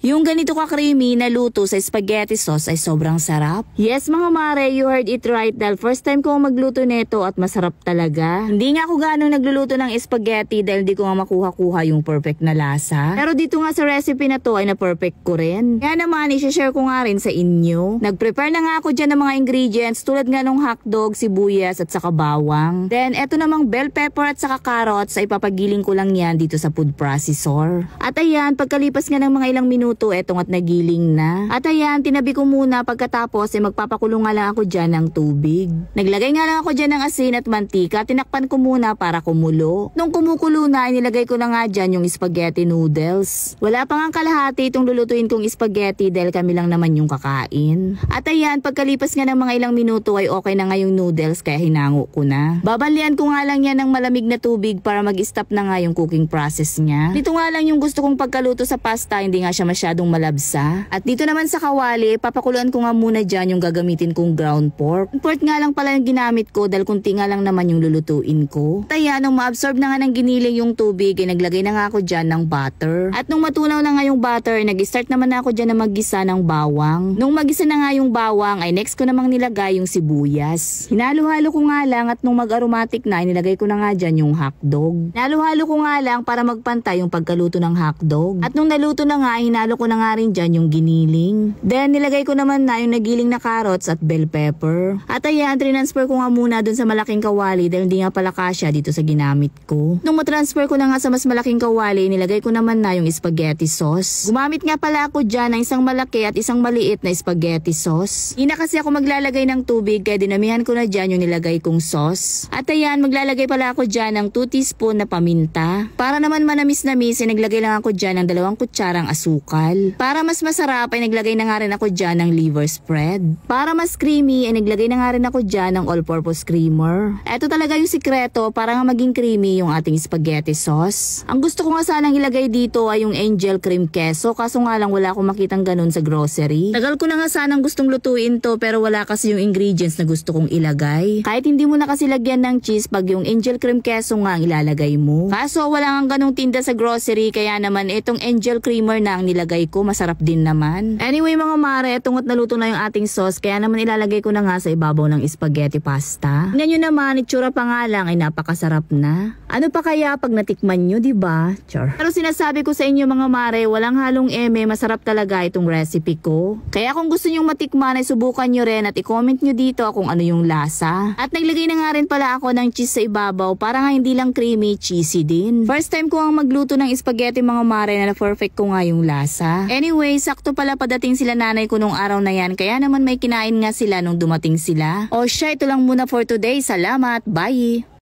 Yung ganito ka-creamy na luto sa spaghetti sauce ay sobrang sarap. Yes mga mare, you heard it right dahil first time ko magluto nito at masarap talaga. Hindi nga ako ganong nagluluto ng spaghetti dahil di ko nga makuha-kuha yung perfect na lasa. Pero dito nga sa recipe na to ay na-perfect ko rin. Kaya naman i-share ko nga rin sa inyo. Nag-prepare na nga ako dyan ng mga ingredients tulad nga ng hotdog, sibuyas at saka bawang. Then eto namang bell pepper at saka carrots ay papagiling ko lang yan dito sa food processor. At ayan, pagkalipas nga ng mga ilang minuto, etong at nagiling na. At ayan, tinabi ko muna pagkatapos ay magpapakulong nga lang ako dyan ng tubig. Naglagay nga lang ako dyan ng asin at mantika, tinakpan ko muna para kumulo. Nung kumukulo na, nilagay ko na nga dyan yung spaghetti noodles. Wala pa nga kalahati itong lulutuin kong spaghetti dahil kami lang naman yung kakain. At ayan, pagkalipas nga ng mga ilang minuto ay okay na nga yung noodles kaya hinango ko na. Babalian ko nga lang yan ng malamig na tubig para mag-stop na nga yung cooking process niya. Dito nga lang yung gusto kong pagkaluto sa pasta, hindi nga siya masyadong malabsa. At dito naman sa kawali, papakuluan ko nga muna dyan yung gagamitin kong ground pork. Pork nga lang pala yung ginamit ko dahil kunti nga lang naman yung lulutuin ko. At ayan, nung ma-absorb na nga ng giniling yung tubig, ay naglagay na nga ako dyan ng butter. At nung matunaw na nga yung butter, nag-start naman na ako dyan na maggisa ng bawang. Nung magisa na nga yung bawang, ay next ko namang nilagay yung sibuyas. Hinalo-halo ko nga lang at nung mag-aromatic na, nilagay ko na nga dyan yung hotdog. Hinalo-halo ko nga lang para magpantay yung pagkaluto ng hotdog. At nung naluto na nga, hinalo ko na nga rin dyan yung giniling. Then nilagay ko naman na yung nagiling na carrots at bell pepper. At ayan, transfer ko nga muna dun sa malaking kawali dahil hindi nga pala kasya dito sa ginamit ko. Nung matransfer ko na nga sa mas malaking kawali, nilagay ko naman na yung spaghetti sauce. Gumamit nga pala ako dyan ng isang malaki at isang maliit na spaghetti sauce. Hindi na kasi ako maglalagay ng tubig kaya dinamihan ko na dyan yung nilagay kong sauce. At ayan, maglalagay pala ako dyan ng 2 teaspoon na paminta. Para naman manamis-namis, naglagay lang ako dyan ng 2 kutsarang asukal. Para mas masarap ay naglagay na nga rin ako dyan ng liver spread. Para mas creamy ay naglagay na nga rin ako dyan ng all-purpose creamer. Ito talaga yung sikreto para nga maging creamy yung ating spaghetti sauce. Ang gusto ko nga sanang ilagay dito ay yung angel cream queso kaso nga lang wala akong makitang ganun sa grocery. Tagal ko na nga sanang gustong lutuin to pero wala kasi yung ingredients na gusto kong ilagay. Kahit hindi mo na kasi lagyan ng cheese pag yung angel cream queso nga ang ilalagay mo. Kaso wala nga ganung tinda sa grocery kaya naman itong angel creamer na ang nilagay ko, masarap din naman. Anyway mga mare, etong at naluto na yung ating sauce kaya naman ilalagay ko na nga sa ibabaw ng spaghetti pasta. Tingnan nyo naman, itsura pa nga lang ay napakasarap na. Ano pa kaya pag natikman nyo, diba? Char. Pero sinasabi ko sa inyo mga mare, walang halong eme, masarap talaga itong recipe ko. Kaya kung gusto nyo matikman ay subukan nyo rin at i-comment nyo dito kung ano yung lasa. At naglagay na nga rin pala ako ng cheese sa ibabaw para nga hindi lang creamy, cheesy din. First time ko ang magluto ng spaghetti mga mare na perfect ko nga yung lasa. Anyway, sakto pala padating sila nanay ko nung araw na yan kaya naman may kinain nga sila nung dumating sila. O siya, ito lang muna for today. Salamat, bye!